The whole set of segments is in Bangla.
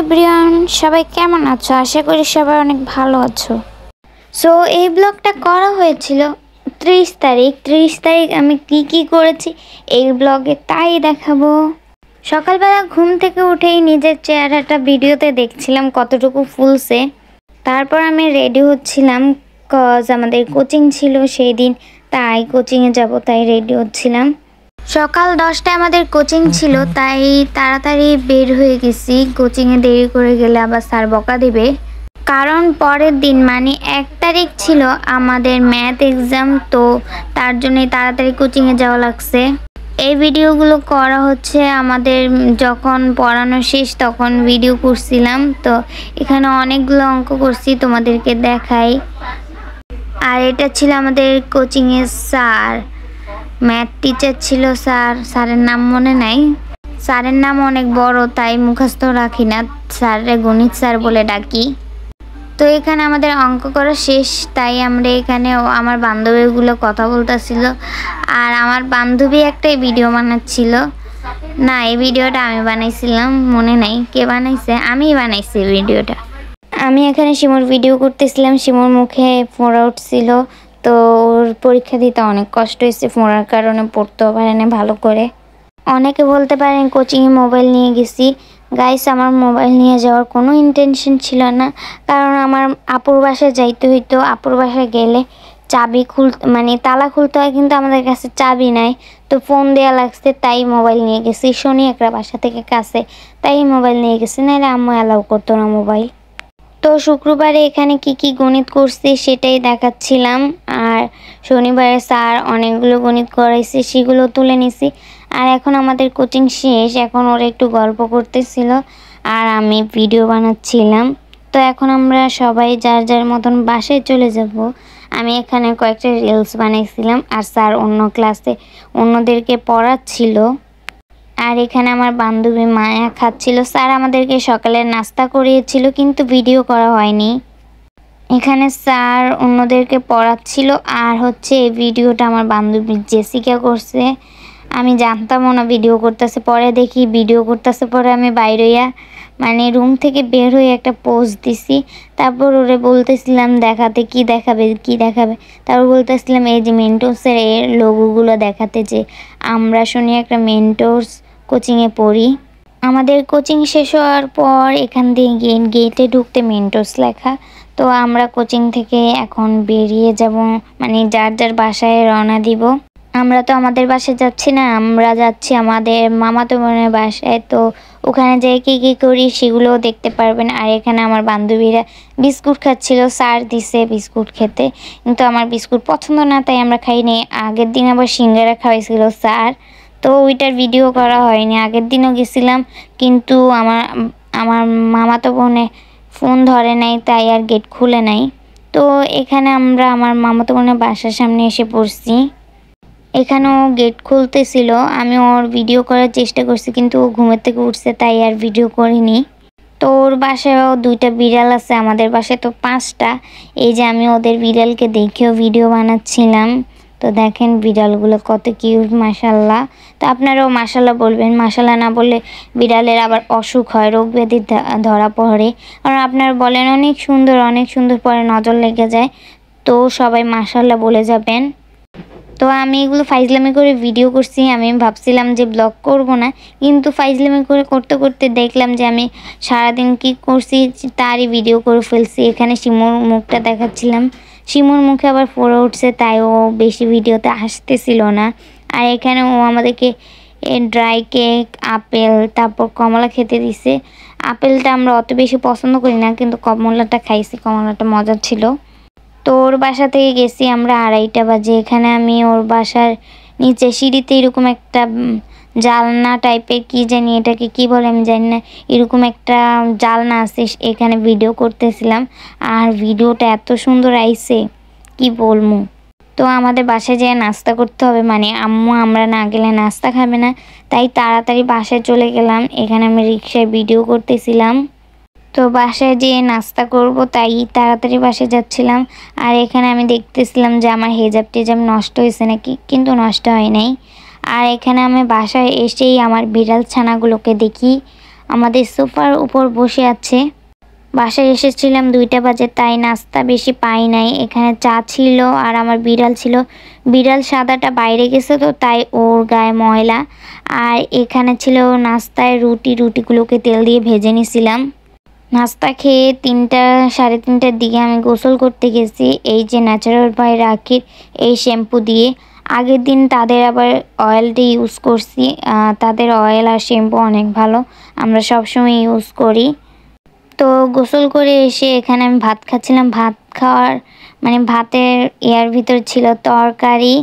এভরিওয়ান, সবাই কেমন আছো? আশা করি সবাই অনেক ভালো আছো। সো এই ব্লগটা করা হয়েছিল 30 তারিখ আমি কি করেছি এই ব্লগে তাই দেখাবো। সকালবেলা ঘুম থেকে উঠেই নিজের চেহারাটা ভিডিওতে দেখছিলাম কতটুকু ফুলছে। তারপর আমি রেডি হচ্ছিলাম, কজ আমাদের কোচিং ছিল সেই দিন, তাই কোচিংয়ে যাব, তাই রেডি হচ্ছিলাম। সকাল 10টায় আমাদের কোচিং ছিল, তাই তাড়াতাড়ি বের হয়ে গেছি। কোচিংয়ে দেরি করে গেলে আবার স্যার বকা দেবে, কারণ পরের দিন মানে 1 তারিখ ছিল আমাদের ম্যাথ এক্সাম, তো তার জন্যই তাড়াতাড়ি কোচিংয়ে যাওয়া লাগছে। এই ভিডিওগুলো করা হচ্ছে আমাদের যখন পড়ানো শেষ তখন ভিডিও করছিলাম। তো এখানে অনেকগুলো অঙ্ক করছি, তোমাদেরকে দেখাই। আর এটা ছিল আমাদের কোচিংয়ের স্যার, ম্যাথ টিচার ছিল স্যারের নাম মনে নাই। স্যারের নাম অনেক বড়, তাই মুখস্থ রাখি না, স্যারে গণিত স্যার বলে ডাকি। তো এখানে আমাদের অঙ্ক করা শেষ, তাই আমরা এখানে আমার বান্ধবীগুলো কথা বলতেছিল। আর আমার বান্ধবী একটা ভিডিও বানাচ্ছিল। না, এই ভিডিওটা আমি বানাইছিলাম, মনে নাই কে বানাইছে, আমিই বানাইছি ভিডিওটা। আমি এখানে শিমুর ভিডিও করতেছিলাম, শিমুর মুখে ফোঁড়া উঠছিল, তো ওর পরীক্ষা দিতে অনেক কষ্ট হয়েছে, ফোঁড়ার কারণে পড়তেও পারে না ভালো করে। অনেকে বলতে পারেন কোচিংয়ে মোবাইল নিয়ে গেছি। গাইস, আমার মোবাইল নিয়ে যাওয়ার কোনো ইন্টেনশন ছিল না, কারণ আমার আপুর বাসায় যাইতে হইতো। আপুর বাসায় গেলে চাবি মানে তালা খুলতে হয়, কিন্তু আমাদের কাছে চাবি নাই, তো ফোন দেওয়া লাগছে, তাই মোবাইল নিয়ে গেছি। শনি একটা বাসা থেকে কাছে, তাই মোবাইল নিয়ে গেছি, নাহলে আম্মু অ্যালাউ করতো না মোবাইল। তো শুক্রবারে এখানে কি গণিত করছি সেটাই দেখাচ্ছিলাম। আর শনিবারে স্যার অনেকগুলো গণিত করাইছে, সেগুলো তুলে নিছি। আর এখন আমাদের কোচিং শেষ, এখন ওরা একটু গল্প করতেছিল আর আমি ভিডিও বানাচ্ছিলাম। তো এখন আমরা সবাই যার যার মতন বাসায় চলে যাব। আমি এখানে কয়েকটা রিলস বানাইছিলাম, আর স্যার অন্য ক্লাসে অন্যদেরকে পড়াচ্ছিল। আর এখানে আমার বান্ধবী মায়া খাচ্ছিল। স্যার আমাদেরকে সকালে নাস্তা করিয়েছিল, কিন্তু ভিডিও করা হয়নি। এখানে স্যার অন্যদেরকে পড়াচ্ছিল। আর হচ্ছে এই ভিডিওটা আমার বান্ধবী জেসিকা করছে। আমি জানতামও না ভিডিও করতেছে, পরে দেখি ভিডিও করতেছে। পরে আমি বাইরেয়া মানে রুম থেকে বের হয়ে একটা পোজ দিছি। তারপর ওরে বলতেছিলাম দেখাতে, কি দেখাবে। তারপর বলতেছিলাম এই যে মেন্টোসের এর লোগোগুলো দেখাতে, যে আমরা শুনি একটা মেন্টোস কোচিংয়ে পড়ি। আমাদের কোচিং শেষ হওয়ার পর এখান দিয়ে গেটে ঢুকতে মেন্টোস লেখা। তো আমরা কোচিং থেকে এখন বেরিয়ে যাব, মানে যার যার বাসায় রওনা দিব। আমরা তো আমাদের বাসায় যাচ্ছি না, আমরা যাচ্ছি আমাদের মামাতো বোনের বাসায়। তো ওখানে যেয়ে কি করি সেগুলোও দেখতে পারবেন। আর এখানে আমার বান্ধবীরা বিস্কুট খাচ্ছিল, স্যার দিছে বিস্কুট খেতে, কিন্তু আমার বিস্কুট পছন্দ না, তাই আমরা খাইনি। আগের দিন আবার সিঙ্গারা খাওয়াইছিল স্যার, তো ওইটার ভিডিও করা হয়নি। আগের দিনও গেছিলাম, কিন্তু আমার মামাতো বোনে ফোন ধরে নাই, তাই আর গেট খুলে নাই। তো এখানে আমরা আমার মামাতো বোনের বাসার সামনে এসে পড়ছি। এখানেও গেট খুলতেছিল, আমি ওর ভিডিও করার চেষ্টা করছি, কিন্তু ও ঘুমের থেকে উঠছে, তাই আর ভিডিও করিনি। তো ওর বাসায়ও 2টা বিড়াল আছে, আমাদের বাসায় তো 5টা। এই যে আমি ওদের বিড়ালকে দেখেও ভিডিও বানাচ্ছিলাম। তো দেখেন বিড়ালগুলো কত কিউট, মাশাল্লাহ। তো আপনারাও মাশাল্লাহ বলবেন, মাশাল্লাহ না বললে বিড়ালের আবার অসুখ হয়, রোগ ব্যাধি ধরা পড়ে। কারণ আপনারা বলেন অনেক সুন্দর পরে নজর লেগে যায়, তো সবাই মাশাল্লাহ বলে যাবেন। তো আমি এগুলো ফাইজলামি করে ভিডিও করছি। আমি ভাবছিলাম যে ব্লগ করব না, কিন্তু ফাইজলামি করতে করতে দেখলাম যে আমি সারাদিন কি করছি তারই ভিডিও করে ফেলছি। এখানে শিমুর মুখটা দেখাচ্ছিলাম, শিমুর মুখে আবার ফোড়া উঠছে, তাই ও বেশি ভিডিওতে আসতেছিল না। আর এখানে ও আমাদেরকে ড্রাই কেক, আপেল, তারপর কমলা খেতে দিছে। আপেলটা আমরা অত বেশি পছন্দ করি না, কিন্তু কমলাটা খাইছি, কমলাটা মজা ছিল। তো ওর বাসা থেকে গেছি আমরা 2:30 বাজে। এখানে আমি ওর বাসার নিচে সিঁড়িতে এরকম একটা জালনা টাইপের, কি জানি এটাকে কি বলে আমি জানি না, এরকম একটা জালনা আছে, এখানে ভিডিও করতেছিলাম। আর ভিডিওটা এত সুন্দর আইছে কি বলবো। তো আমাদের বাসায় যেয়ে নাস্তা করতে হবে, মানে আম্মু আমরা না গেলে নাস্তা খাবে না, তাই তাড়াতাড়ি বাসায় চলে গেলাম। এখানে আমি রিক্সায় ভিডিও করতেছিলাম। তো বাসায় যেয়ে নাস্তা করব, তাই তাড়াতাড়ি বাসায় যাচ্ছিলাম। আর এখানে আমি দেখতেছিলাম যে আমার হেজাব টেজাব নষ্ট হয়েছে নাকি, কিন্তু নষ্ট হয় নাই। আর এখানে আমি বাসায় এসেই আমার বিড়াল ছানাগুলোকে দেখি, আমাদের সোফার উপর বসে আছে। বাসায় এসেছিলাম 2টা বাজে, তাই নাস্তা বেশি পাই নাই। এখানে চা ছিল আর আমার বিড়াল ছিল। বিড়াল সাদাটা বাইরে গেছে, তো তাই ওর গায়ে ময়লা। আর এখানে ছিল নাস্তায় রুটিগুলোকে তেল দিয়ে ভেজে নিছিলাম। নাস্তা খেয়ে 3টা 3:30টার দিকে আমি গোসল করতে গেছি এই যে ন্যাচারাল বাই রাখির এই শ্যাম্পু দিয়ে। আগের দিন তাদের আবার অয়েলটা ইউজ করছি। তাদের অয়েল আর শ্যাম্পু অনেক ভালো, আমরা সবসময় ইউজ করি। তো গোসল করে এসে এখানে আমি ভাত খাচ্ছিলাম। ভাত খাওয়ার মানে ভাতের ইয়ার ভিতর ছিল তরকারি,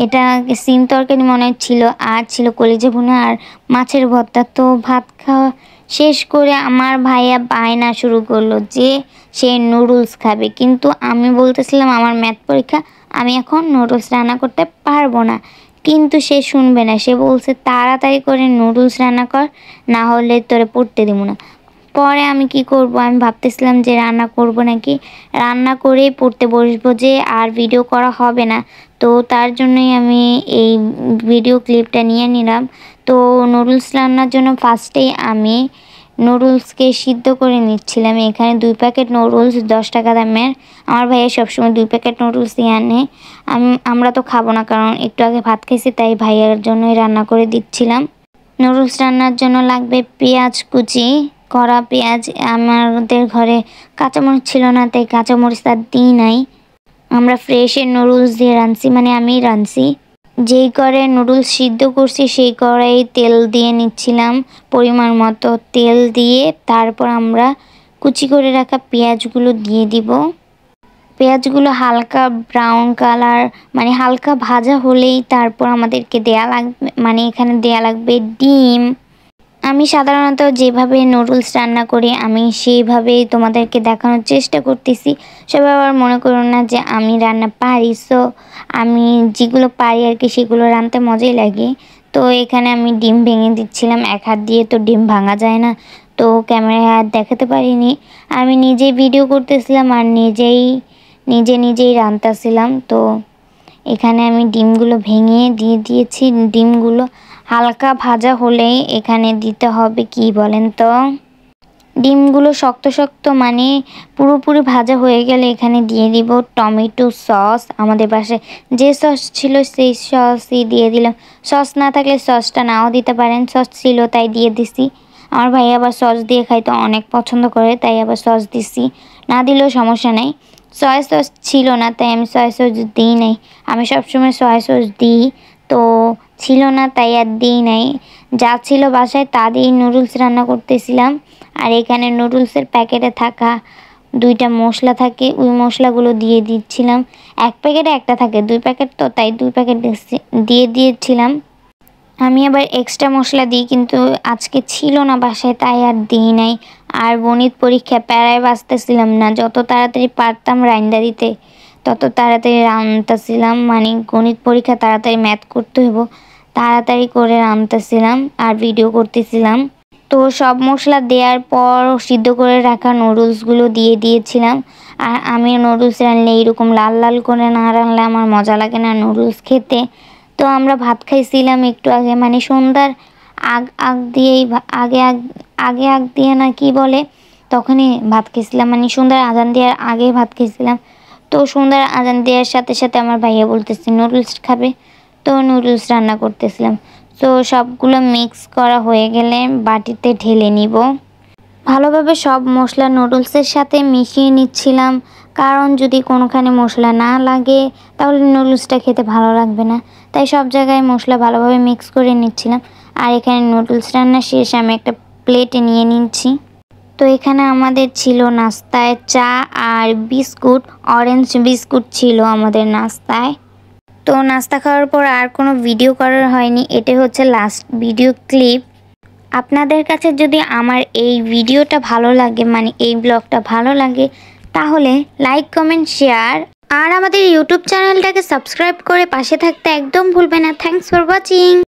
এটা সিম তরকারি মনে ছিল, আর ছিল কলিজা ভুনা আর মাছের ভর্তা। তো ভাত খাওয়া শেষ করে আমার ভাইয়া বায়না শুরু করলো যে সে নুডলস খাবে, কিন্তু আমি বলতেছিলাম আমার ম্যাথ পরীক্ষা, আমি এখন নুডলস রান্না করতে পারবো না। কিন্তু সে শুনবে না, সে বলছে তাড়াতাড়ি করে নুডলস রান্না কর, না হলে তোরে পড়তে দিব না। পরে আমি কি করব, আমি ভাবতেছিলাম যে রান্না করব নাকি, রান্না করেই পড়তে বসবো যে আর ভিডিও করা হবে না। তো তার জন্যই আমি এই ভিডিও ক্লিপটা নিয়ে নিলাম। তো নুডলস রান্নার জন্য ফার্স্টেই আমি নুডলসকে সিদ্ধ করে নিচ্ছিলাম। এখানে 2 প্যাকেট নুডলস 10 টাকা দামের। আমার ভাইয়া সবসময় 2 প্যাকেট নুডলসই আনে। আমরা তো খাবো না, কারণ একটু আগে ভাত খেয়েছি, তাই ভাইয়ার জন্যই রান্না করে দিচ্ছিলাম। নুডলস রান্নার জন্য লাগবে পেঁয়াজ কুচি করা পেঁয়াজ। আমাদের ঘরে কাঁচামরিচ ছিল না, তাই কাঁচামরিচ আর দিই নাই। আমরা ফ্রেশের নুডলস দিয়ে রাঁধছি, মানে আমি রাঁধছি। যেই করে নুডলস সিদ্ধ করছি সেই কড়াই তেল দিয়ে নিচ্ছিলাম পরিমাণ মতো। তেল দিয়ে তারপর আমরা কুচি করে রাখা পেঁয়াজগুলো দিয়ে দিব। পেঁয়াজগুলো হালকা ব্রাউন কালার মানে হালকা ভাজা হলেই তারপর আমাদেরকে দেয়া লাগবে, মানে এখানে দেয়া লাগবে ডিম। আমি সাধারণত যেভাবে নুডলস রান্না করি আমি সেইভাবেই তোমাদেরকে দেখানোর চেষ্টা করতেছি। সবাই আবার মনে করো না যে আমি রান্না পারি, সো আমি যেগুলো পারি আর কি সেগুলো রাঁধতে মজাই লাগে। তো এখানে আমি ডিম ভেঙে দিচ্ছিলাম, এক হাত দিয়ে তো ডিম ভাঙা যায় না, তো ক্যামেরায় হাত দেখাতে পারিনি। আমি নিজেই ভিডিও করতেছিলাম আর নিজেই রাঁধতেছিলাম। তো এখানে আমি ডিমগুলো ভেঙে দিয়ে দিয়েছি। ডিমগুলো হালকা ভাজা হলেই এখানে দিতে হবে কি বলেন তো, ডিমগুলো শক্ত মানে পুরোপুরি ভাজা হয়ে গেলে এখানে দিয়ে দিব টমেটো সস। আমাদের বাসায় যে সস ছিল সেই সসই দিয়ে দিলাম। সস না থাকলে সসটা নাও দিতে পারেন, সস ছিল তাই দিয়ে দিছি। আমার ভাই আবার সস দিয়ে খাইতে অনেক পছন্দ করে, তাই আবার সস দিছি, না দিলেও সমস্যা নেই। সয়া সস ছিল না, তাই আমি সয়া সস দিই নাই। আমি সবসময় সয়া সস দিই, তো ছিল না তাই আর দিই নাই। যা ছিল বাসায় তা দিয়েই নুডলস রান্না করতেছিলাম। আর এখানে নুডলসের প্যাকেটে থাকা 2টা মশলা থাকে, ওই মশলাগুলো দিয়ে দিচ্ছিলাম। এক প্যাকেটে একটা থাকে, 2 প্যাকেট তো তাই 2 প্যাকেট দিয়ে দিয়েছিলাম। আমি আবার এক্সট্রা মশলা দিই, কিন্তু আজকে ছিল না বাসায় তাই আর দিই নাই। আর গণিত পরীক্ষা প্যারায় বাঁচতেছিলাম না, যত তাড়াতাড়ি পারতাম রান্না দিতে তত তাড়াতাড়ি রাঁধতেছিলাম। মানে গণিত পরীক্ষা তাড়াতাড়ি ম্যাথ করতে হইব, তাড়াতাড়ি করে রাঁধতেছিলাম আর ভিডিও করতেছিলাম। তো সব মশলা দেওয়ার পর সিদ্ধ করে রাখা নুডলসগুলো দিয়ে দিয়েছিলাম। আর আমি নুডলস রানলে এইরকম লাল লাল করে না রানলে আমার মজা লাগে না নুডলস খেতে। তো আমরা ভাত খাইছিলাম একটু আগে, মানে সন্ধ্যার আগ দিয়ে না কি বলে, তখনই ভাত খেয়েছিলাম, মানে সন্ধ্যার আজান দেওয়ার আগে ভাত খেয়েছিলাম। তো সন্ধ্যার আজান দেওয়ার সাথে সাথে আমার ভাইয়া বলতেছে নুডলস খাবে, তো নুডলস রান্না করতেছিলাম। তো সবগুলো মিক্স করা হয়ে গেলে বাটিতে ঢেলে নিব। ভালোভাবে সব মশলা নুডলসের সাথে মিশিয়ে নিচ্ছিলাম, কারণ যদি কোনোখানে মশলা না লাগে তাহলে নুডলসটা খেতে ভালো লাগবে না। তাই সব জায়গায় মশলা ভালোভাবে মিক্স করে নিচ্ছিলাম। আর এখানে নুডলস রান্না শেষ আমি একটা প্লেটে নিয়ে নিচ্ছি। তো এখানে আমাদের ছিল নাস্তায় চা আর বিস্কুট, অরেঞ্জ বিস্কুট ছিল আমাদের নাস্তায়। তো নাস্তা খাওয়ার পর আর কোনো ভিডিও করার হয়নি, এটাই হচ্ছে লাস্ট ভিডিও ক্লিপ। আপনাদের কাছে যদি আমার এই ভিডিওটা ভালো লাগে, মানে এই ব্লগটা ভালো লাগে, তাহলে লাইক কমেন্ট শেয়ার আর আমাদের ইউটিউব চ্যানেলটাকে সাবস্ক্রাইব করে পাশে থাকতে একদম ভুলবেন না। Thanks for watching.